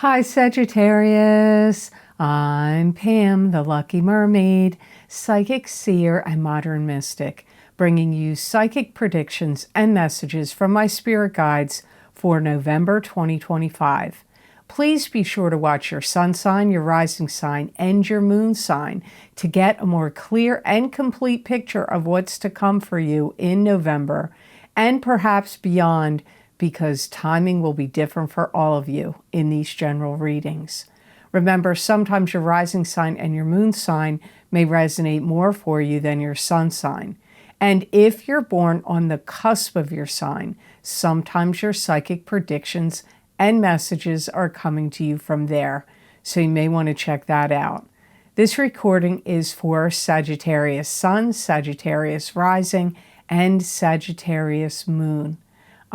Hi Sagittarius, I'm Pam, the Lucky Mermaid, psychic seer and modern mystic, bringing you psychic predictions and messages from my spirit guides for November 2025. Please be sure to watch your sun sign, your rising sign, and your moon sign to get a more clear and complete picture of what's to come for you in November and perhaps beyond, because timing will be different for all of you in these general readings. Remember, sometimes your rising sign and your moon sign may resonate more for you than your sun sign. And if you're born on the cusp of your sign, sometimes your psychic predictions and messages are coming to you from there, so you may want to check that out. This recording is for Sagittarius Sun, Sagittarius Rising, and Sagittarius Moon.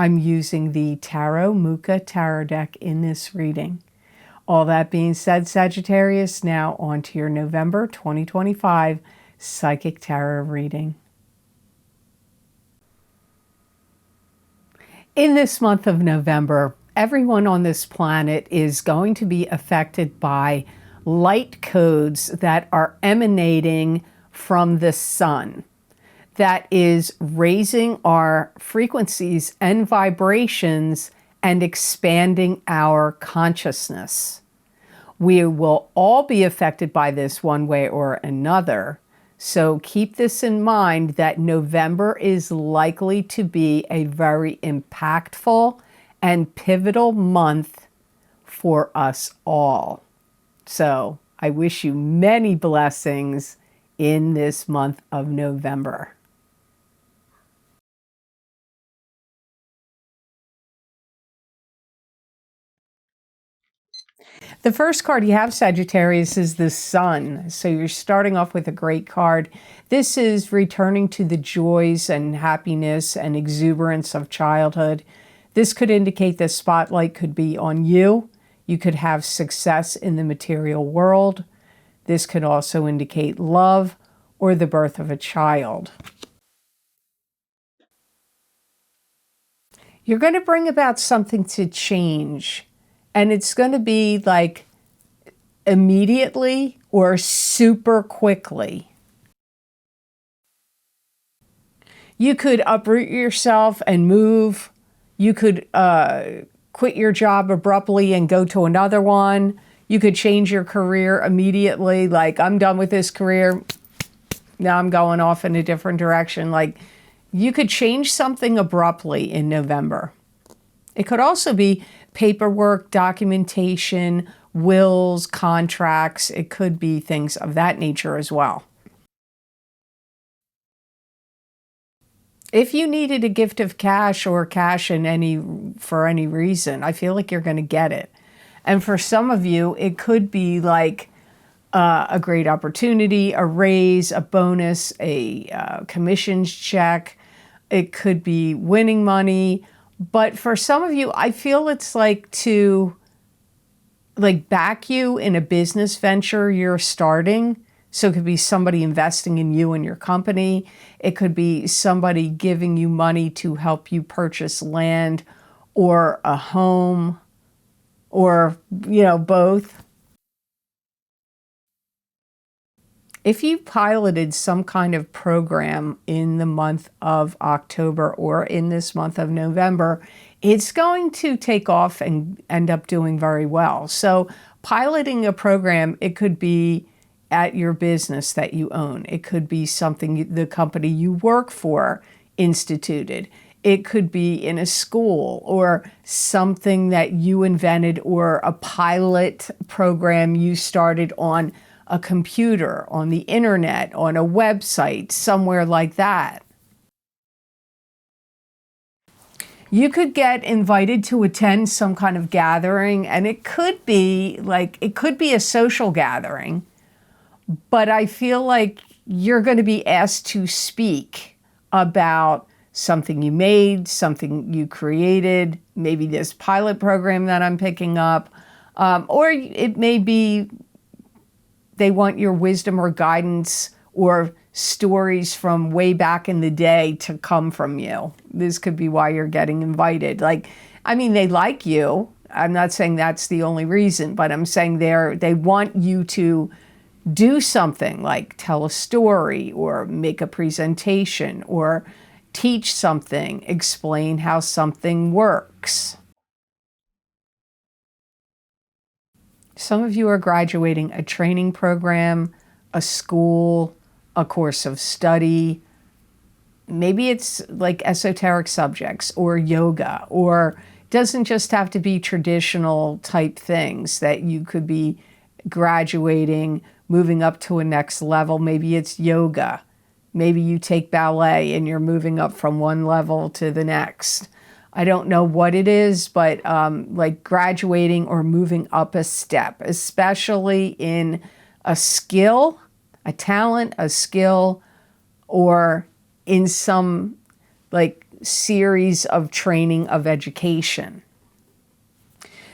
I'm using the Tarot Mucha Tarot deck in this reading. All that being said, Sagittarius, now on to your November 2025 Psychic Tarot reading. In this month of November, everyone on this planet is going to be affected by light codes that are emanating from the sun. That is raising our frequencies and vibrations and expanding our consciousness. We will all be affected by this one way or another. So keep this in mind that November is likely to be a very impactful and pivotal month for us all. So I wish you many blessings in this month of November. The first card you have, Sagittarius, is the Sun. So you're starting off with a great card. This is returning to the joys and happiness and exuberance of childhood. This could indicate the spotlight could be on you. You could have success in the material world. This could also indicate love or the birth of a child. You're going to bring about something to change. And it's going to be like immediately or super quickly. You could uproot yourself and move. You could quit your job abruptly and go to another one. You could change your career immediately. Like, I'm done with this career. Now I'm going off in a different direction. Like, you could change something abruptly in November. It could also be paperwork, documentation, wills, contracts. It could be things of that nature as well. If you needed a gift of cash or cash for any reason, I feel like you're going to get it. And for some of you, it could be like a great opportunity, a raise, a bonus, a commissions check. It could be winning money. But for some of you, I feel it's like to back you in a business venture you're starting. So it could be somebody investing in you and your company. It could be somebody giving you money to help you purchase land or a home or, both. If you piloted some kind of program in the month of October or in this month of November, it's going to take off and end up doing very well. So piloting a program, it could be at your business that you own. It could be something the company you work for instituted. It could be in a school or something that you invented or a pilot program you started on a computer, on the internet, on a website, somewhere like that. You could get invited to attend some kind of gathering, and it could be a social gathering, but I feel like you're going to be asked to speak about something you made, something you created, maybe this pilot program that I'm picking up, or it may be they want your wisdom or guidance or stories from way back in the day to come from you. This could be why you're getting invited. They like you I'm not saying that's the only reason, but I'm saying they want you to do something like tell a story or make a presentation or teach something, explain how something works. Some of you are graduating a training program, a school, a course of study. Maybe it's like esoteric subjects or yoga, or it doesn't just have to be traditional type things that you could be graduating, moving up to a next level. Maybe it's yoga. Maybe you take ballet and you're moving up from one level to the next. I don't know what it is, but like graduating or moving up a step, especially in a skill, a talent, a skill, or in some like series of training of education.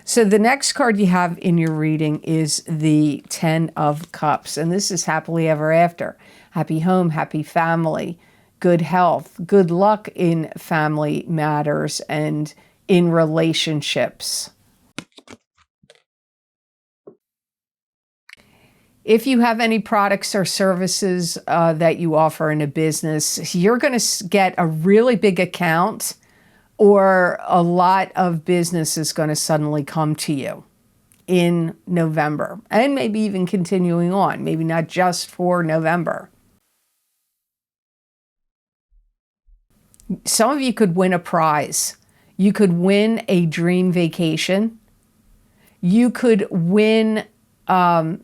So the next card you have in your reading is the 10 of Cups, and this is happily ever after. Happy home, happy family, good health, good luck in family matters and in relationships. If you have any products or services that you offer in a business, you're going to get a really big account, or a lot of business is going to suddenly come to you in November, and maybe even continuing on, maybe not just for November. Some of you could win a prize. You could win a dream vacation. You could win, or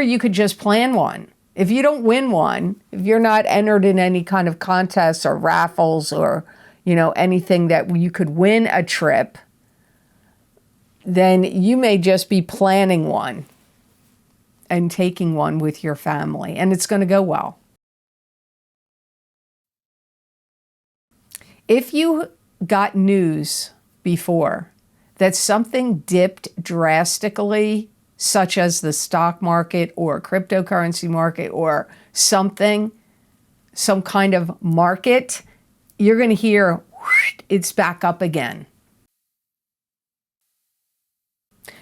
you could just plan one. If you don't win one, if you're not entered in any kind of contests or raffles or, anything that you could win a trip, then you may just be planning one and taking one with your family, and it's going to go well. If you got news before that something dipped drastically, such as the stock market or cryptocurrency market or something, some kind of market, you're going to hear whoosh, it's back up again.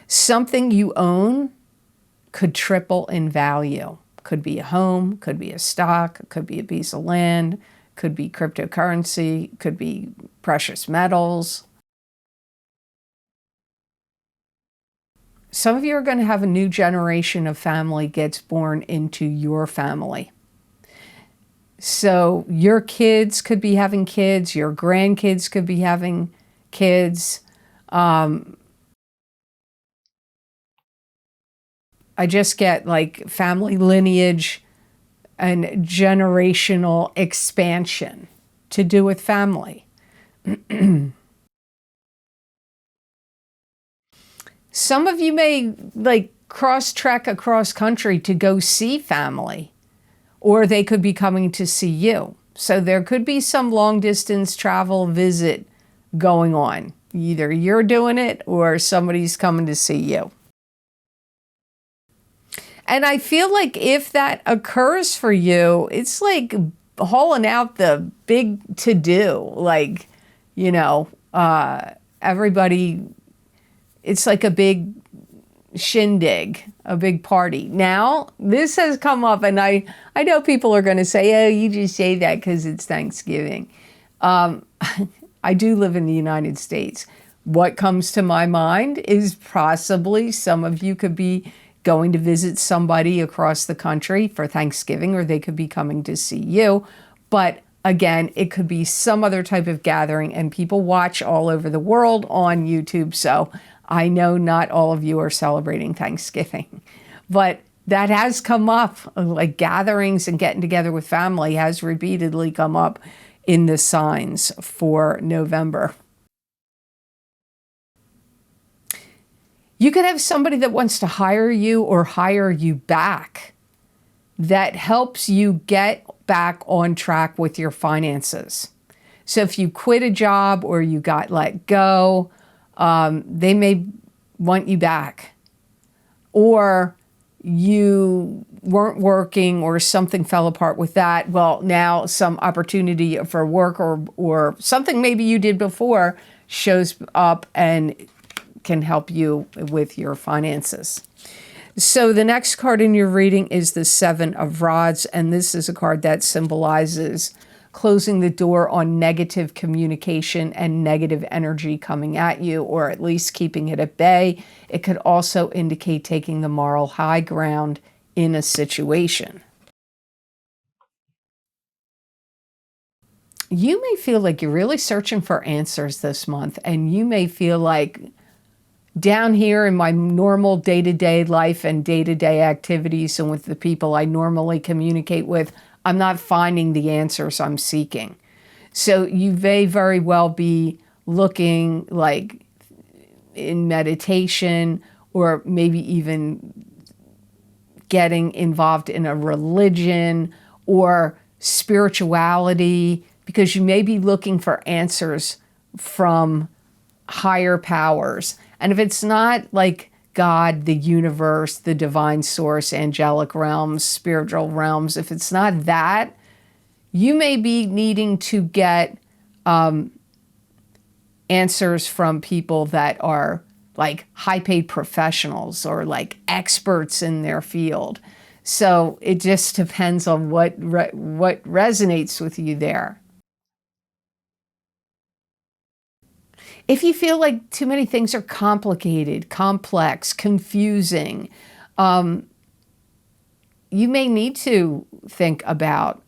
Something you own could triple in value. Could be a home, could be a stock, could be a piece of land, could be cryptocurrency, could be precious metals. Some of you are going to have a new generation of family gets born into your family. So your kids could be having kids, your grandkids could be having kids. I just get like family lineage and generational expansion to do with family. Some of you may like cross-trek across country to go see family, or they could be coming to see you. So there could be some long-distance travel visit going on. Either you're doing it or somebody's coming to see you. And I feel like if that occurs for you, it's like hauling out the big to-do. Like, everybody, it's like a big shindig, a big party. Now, this has come up, and I know people are going to say, oh, you just say that because it's Thanksgiving. I do live in the United States. What comes to my mind is possibly some of you could be going to visit somebody across the country for Thanksgiving, or they could be coming to see you. But again, it could be some other type of gathering, and people watch all over the world on YouTube. So I know not all of you are celebrating Thanksgiving, but that has come up, like gatherings and getting together with family has repeatedly come up in the signs for November. You could have somebody that wants to hire you or hire you back that helps you get back on track with your finances. So if you quit a job or you got let go, they may want you back. Or you weren't working or something fell apart with that. Well, now some opportunity for work or something maybe you did before shows up and can help you with your finances. So the next card in your reading is the Seven of Rods, and this is a card that symbolizes closing the door on negative communication and negative energy coming at you, or at least keeping it at bay. It could also indicate taking the moral high ground in a situation. You may feel like you're really searching for answers this month, and you may feel like down here in my normal day-to-day life and day-to-day activities and with the people I normally communicate with, I'm not finding the answers I'm seeking. So you may very well be looking like in meditation, or maybe even getting involved in a religion or spirituality, because you may be looking for answers from higher powers. And if it's not like God, the universe, the divine source, angelic realms, spiritual realms, if it's not that, you may be needing to get answers from people that are like high-paid professionals or like experts in their field. So it just depends on what resonates with you there. If you feel like too many things are complicated, complex, confusing, you may need to think about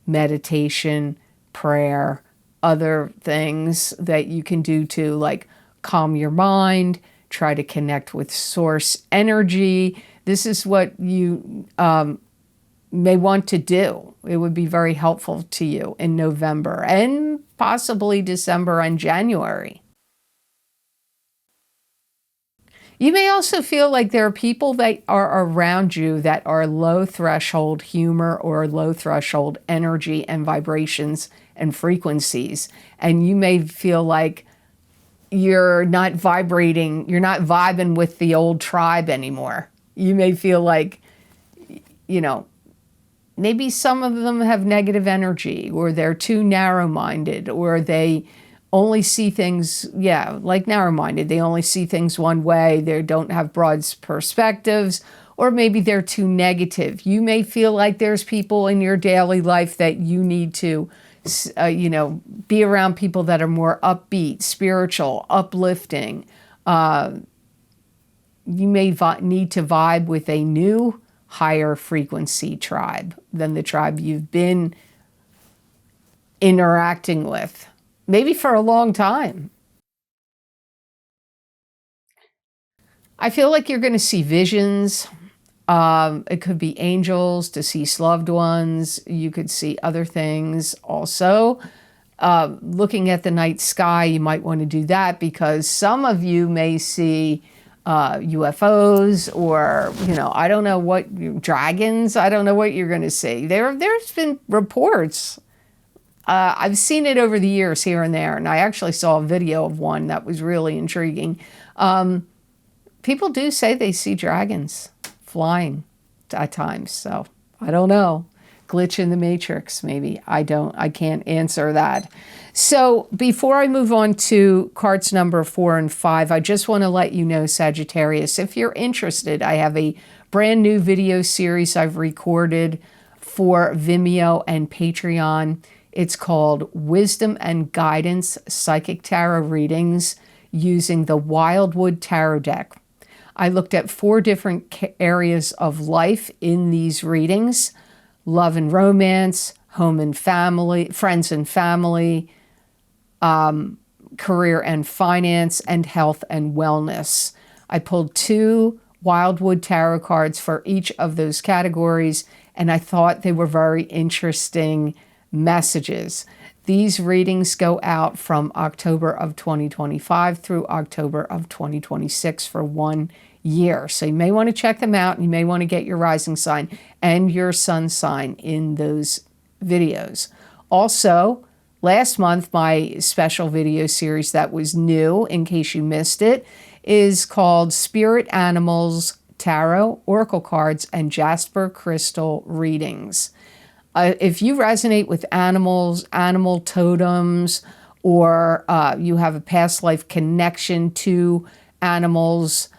meditation, prayer, other things that you can do to like calm your mind, try to connect with source energy. This is what you may want to do. It would be very helpful to you in November and possibly December and January. You may also feel like there are people that are around you that are low threshold humor or low threshold energy and vibrations and frequencies. And you may feel like you're not vibrating, you're not vibing with the old tribe anymore. You may feel like, you know, maybe some of them have negative energy, or they're too narrow-minded, or they only see things, like narrow-minded. They only see things one way. They don't have broad perspectives, or maybe they're too negative. You may feel like there's people in your daily life that you need to, be around people that are more upbeat, spiritual, uplifting. You may need to vibe with a new, higher frequency tribe than the tribe you've been interacting with, maybe for a long time. I feel like you're going to see visions. It could be angels, deceased loved ones. You could see other things also. Looking at the night sky, you might want to do that, because some of you may see UFOs, or, I don't know what, dragons. I don't know what you're going to see. There's been reports. I've seen it over the years here and there, and I actually saw a video of one that was really intriguing. People do say they see dragons flying at times, so I don't know. Glitch in the matrix, maybe. I can't answer that. So before I move on to cards number 4 and 5, I just want to let you know, Sagittarius, if you're interested, I have a brand new video series I've recorded for Vimeo and Patreon. It's called Wisdom and Guidance Psychic Tarot Readings using the Wildwood Tarot deck. I looked at 4 different areas of life in these readings: love and romance, home and family, friends and family, career and finance, and health and wellness. I pulled 2 Wildwood Tarot cards for each of those categories, and I thought they were very interesting messages. These readings go out from October of 2025 through October of 2026 for 1 year. So you may want to check them out, and you may want to get your rising sign and your sun sign in those videos. Also, last month, my special video series that was new, in case you missed it, is called Spirit Animals, Tarot, Oracle Cards, and Jasper Crystal Readings. If you resonate with animals, animal totems, or you have a past life connection to animals,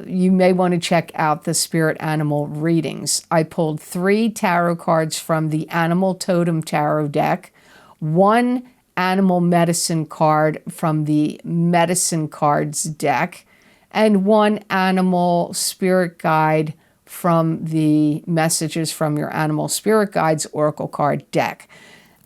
you may want to check out the spirit animal readings. I pulled 3 tarot cards from the Animal Totem Tarot deck, 1 animal medicine card from the Medicine Cards deck, and 1 animal spirit guide from the Messages from Your Animal Spirit Guides Oracle card deck.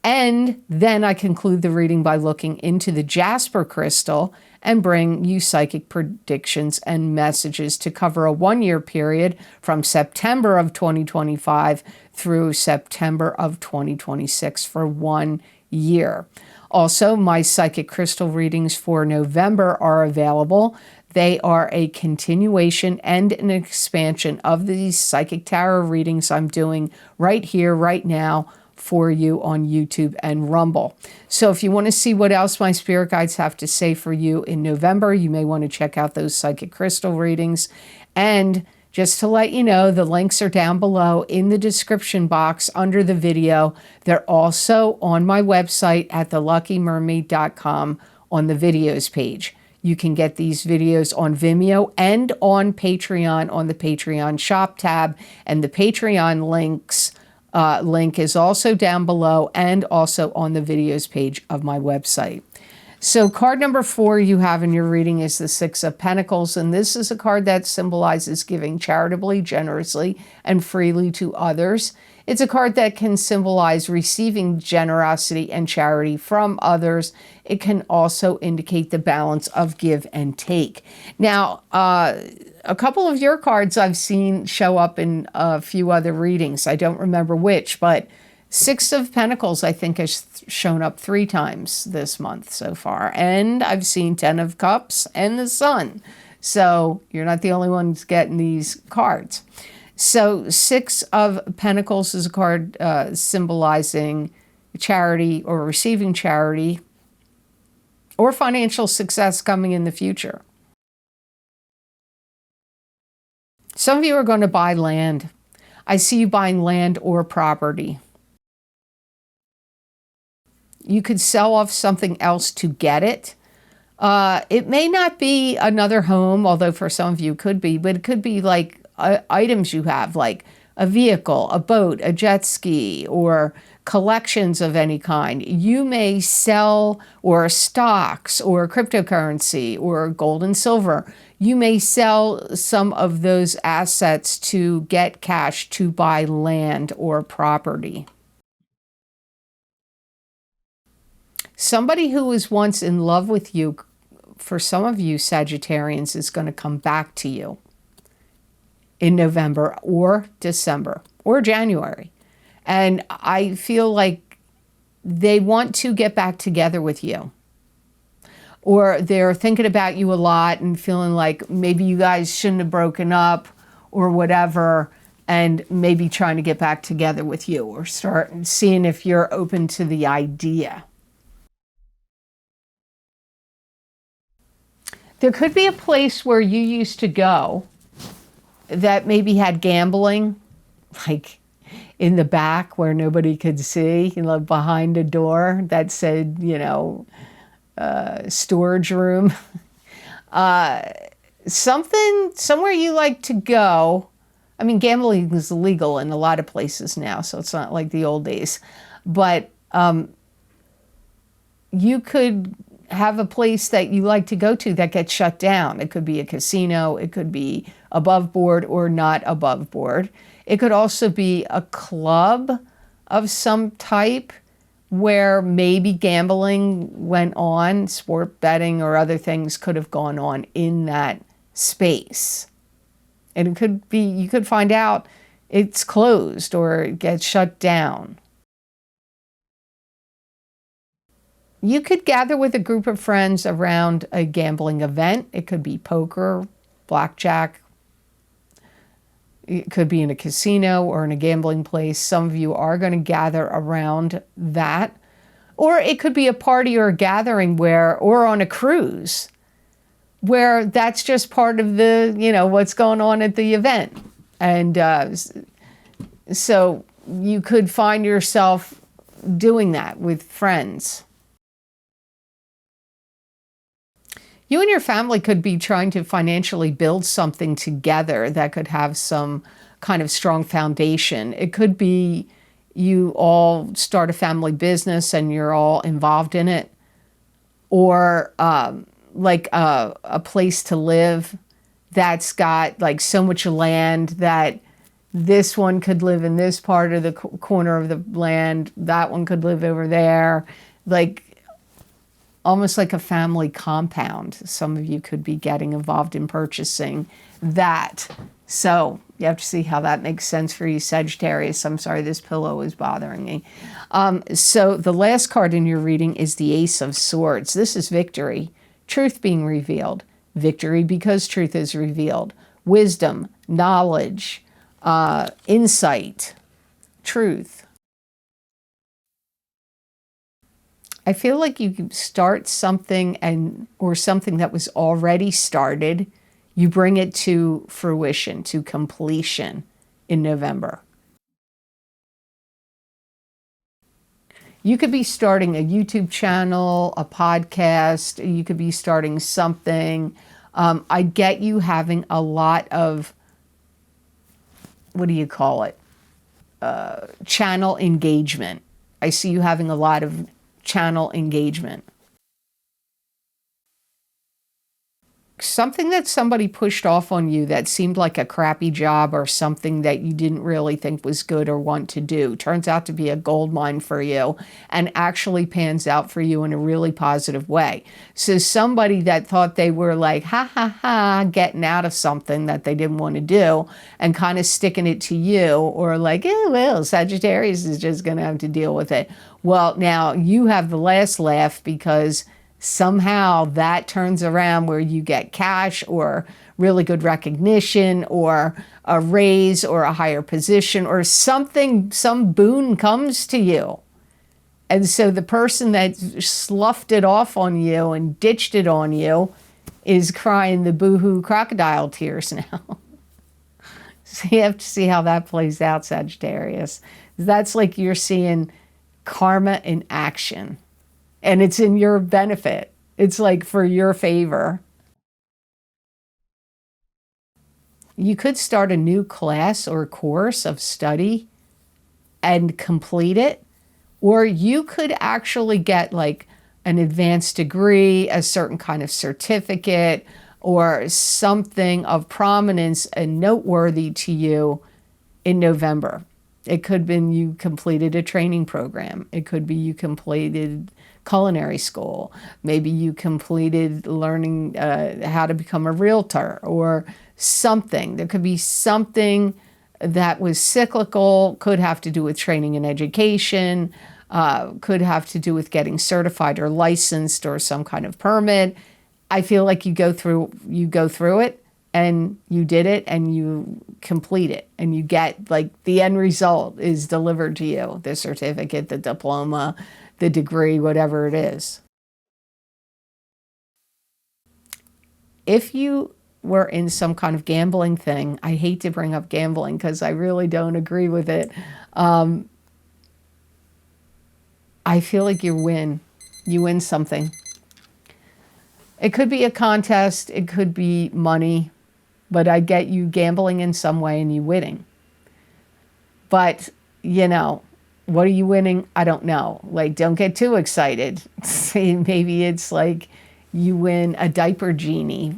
And then I conclude the reading by looking into the jasper crystal and bring you psychic predictions and messages to cover a 1-year period from September of 2025 through September of 2026 for 1 year. Also, my psychic crystal readings for November are available. They are a continuation and an expansion of these psychic tarot readings I'm doing right here, right now, for you on YouTube and Rumble. So if you want to see what else my spirit guides have to say for you in November, you may want to check out those psychic crystal readings. And just to let you know, the links are down below in the description box under the video. They're also on my website at theluckymermaid.com on the videos page. You can get these videos on Vimeo and on Patreon on the Patreon shop tab, and the Patreon link is also down below and also on the videos page of my website. So card number 4 you have in your reading is the 6 of Pentacles, and this is a card that symbolizes giving charitably, generously, and freely to others. It's a card that can symbolize receiving generosity and charity from others. It can also indicate the balance of give and take. Now, a couple of your cards I've seen show up in a few other readings. I don't remember which, but 6 of Pentacles, I think, has shown up 3 times this month so far. And I've seen 10 of Cups and the Sun. So you're not the only ones getting these cards. So 6 of Pentacles is a card symbolizing charity or receiving charity or financial success coming in the future. Some of you are going to buy land. I see you buying land or property. You could sell off something else to get it. It may not be another home, although for some of you it could be, but it could be like items you have, like a vehicle, a boat, a jet ski, or collections of any kind. You may sell, or stocks, or cryptocurrency, or gold and silver. You may sell some of those assets to get cash to buy land or property. Somebody who was once in love with you, for some of you Sagittarians, is going to come back to you in November or December or January. And I feel like they want to get back together with you. Or they're thinking about you a lot and feeling like maybe you guys shouldn't have broken up or whatever, and maybe trying to get back together with you or start seeing if you're open to the idea. There could be a place where you used to go that maybe had gambling, like in the back where nobody could see, you know, behind a door that said, you know, storage room. Somewhere you like to go. I mean, gambling is illegal in a lot of places now, so it's not like the old days. But you could have a place that you like to go to that gets shut down. It could be a casino. It could be above board or not above board. It could also be a club of some type where maybe gambling went on, sport betting or other things could have gone on in that space. And it could be, you could find out it's closed or it gets shut down. You could gather with a group of friends around a gambling event. It could be poker, blackjack. It could be in a casino or in a gambling place. Some of you are going to gather around that. Or it could be a party or a gathering where, or on a cruise, where that's just part of the, you know, what's going on at the event. And so you could find yourself doing that with friends. You and your family could be trying to financially build something together that could have some kind of strong foundation. It could be you all start a family business and you're all involved in it, or like a place to live that's got like so much land that this one could live in this part of the corner of the land, that one could live over there, like almost like a family compound. Some of you could be getting involved in purchasing that. So you have to see how that makes sense for you, Sagittarius. I'm sorry, this pillow is bothering me. So the last card in your reading is the Ace of Swords. This is victory, truth being revealed, victory because truth is revealed, wisdom, knowledge, insight, truth. I feel like you can start something or something that was already started, you bring it to fruition, to completion in November. You could be starting a YouTube channel, a podcast, you could be starting something. I get you having a lot of, what do you call it? Channel engagement. I see you having a lot of channel engagement. Something that somebody pushed off on you that seemed like a crappy job or something that you didn't really think was good or want to do turns out to be a gold mine for you and actually pans out for you in a really positive way. So somebody that thought they were like, ha ha ha, getting out of something that they didn't want to do and kind of sticking it to you, or like, eh, well, Sagittarius is just going to have to deal with it. Well, now you have the last laugh because somehow that turns around where you get cash or really good recognition or a raise or a higher position or something, some boon comes to you. And so the person that sloughed it off on you and ditched it on you is crying the boohoo crocodile tears now. So you have to see how that plays out, Sagittarius. That's like you're seeing karma in action. And it's in your benefit. It's like for your favor. You could start a new class or course of study and complete it. Or you could actually get like an advanced degree, a certain kind of certificate, or something of prominence and noteworthy to you in November. It could have been you completed a training program. It could be you completed culinary school. Maybe you completed learning how to become a realtor or something. There could be something that was cyclical, could have to do with training and education, could have to do with getting certified or licensed or some kind of permit. I feel like you go through it and you did it and you complete it and you get like the end result is delivered to you, the certificate, the diploma, the degree, whatever it is. If you were in some kind of gambling thing, I hate to bring up gambling because I really don't agree with it. I feel like you win something. It could be a contest, it could be money, but I get you gambling in some way and you winning. But, you know, what are you winning? I don't know. Like, don't get too excited. Maybe it's like you win a diaper genie.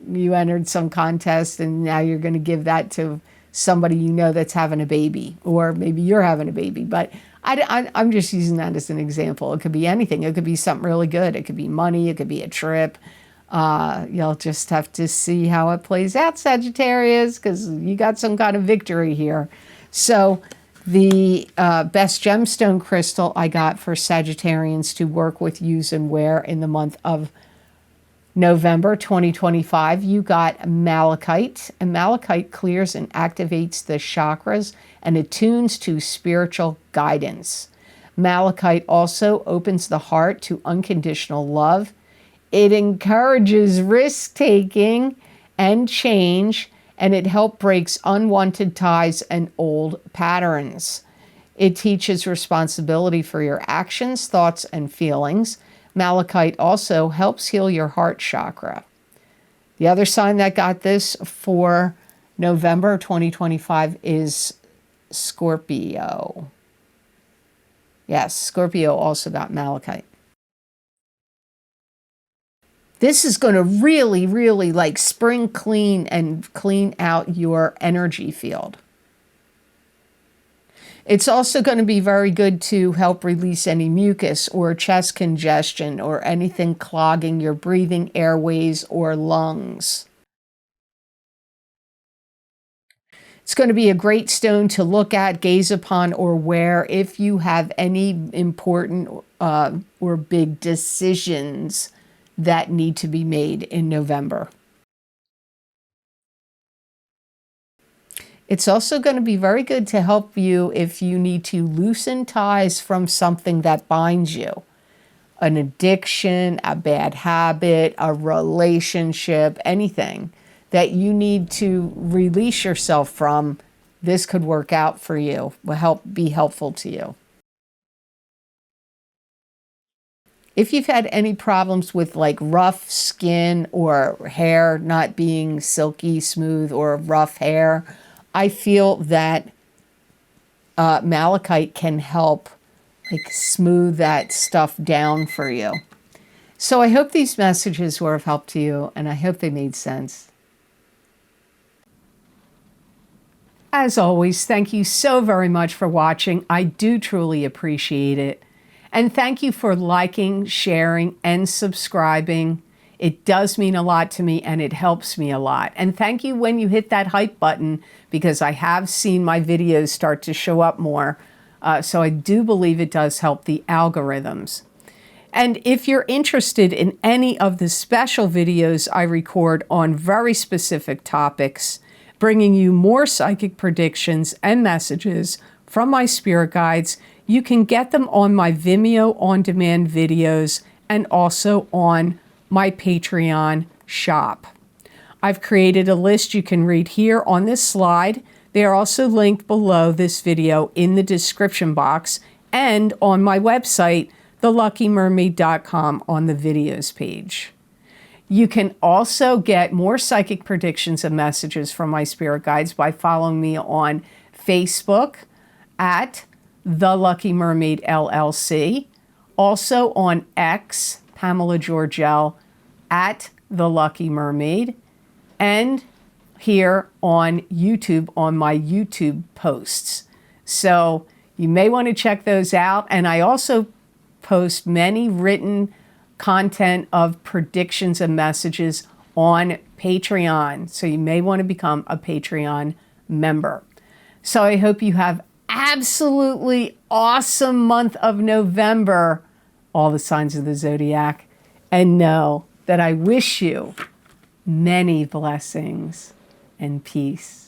You entered some contest and now you're going to give that to somebody you know that's having a baby. Or maybe you're having a baby. But I'm just using that as an example. It could be anything. It could be something really good. It could be money. It could be a trip. You'll just have to see how it plays out, Sagittarius, because you got some kind of victory here. So the best gemstone crystal I got for Sagittarians to work with, use, and wear in the month of November 2025, you got malachite. And malachite clears and activates the chakras and attunes to spiritual guidance. Malachite also opens the heart to unconditional love. It encourages risk-taking and change, and it helps breaks unwanted ties and old patterns. It teaches responsibility for your actions, thoughts, and feelings. Malachite also helps heal your heart chakra. The other sign that got this for November 2025 is Scorpio. Yes, Scorpio also got malachite. This is going to really, really like spring clean and clean out your energy field. It's also going to be very good to help release any mucus or chest congestion or anything clogging your breathing airways or lungs. It's going to be a great stone to look at, gaze upon, or wear if you have any important or big decisions that need to be made in November. It's also going to be very good to help you if you need to loosen ties from something that binds you. An addiction, a bad habit, a relationship, anything that you need to release yourself from. This could work out for you, will be helpful to you. If you've had any problems with like rough skin or hair not being silky smooth or rough hair, I feel that malachite can help like smooth that stuff down for you. So I hope these messages were of help to you, and I hope they made sense. As always, thank you so very much for watching. I do truly appreciate it. And thank you for liking, sharing, and subscribing. It does mean a lot to me, and it helps me a lot. And thank you when you hit that hype button, because I have seen my videos start to show up more. So I do believe it does help the algorithms. And if you're interested in any of the special videos I record on very specific topics, bringing you more psychic predictions and messages from my spirit guides, you can get them on my Vimeo on-demand videos and also on my Patreon shop. I've created a list you can read here on this slide. They are also linked below this video in the description box and on my website, theluckymermaid.com, on the videos page. You can also get more psychic predictions and messages from my spirit guides by following me on Facebook at The Lucky Mermaid LLC, also on X, Pamela Georgel at The Lucky Mermaid, and here on YouTube on my YouTube posts. So you may want to check those out. And I also post many written content of predictions and messages on Patreon. So you may want to become a Patreon member. So I hope you have absolutely awesome month of November, all the signs of the zodiac, and know that I wish you many blessings and peace.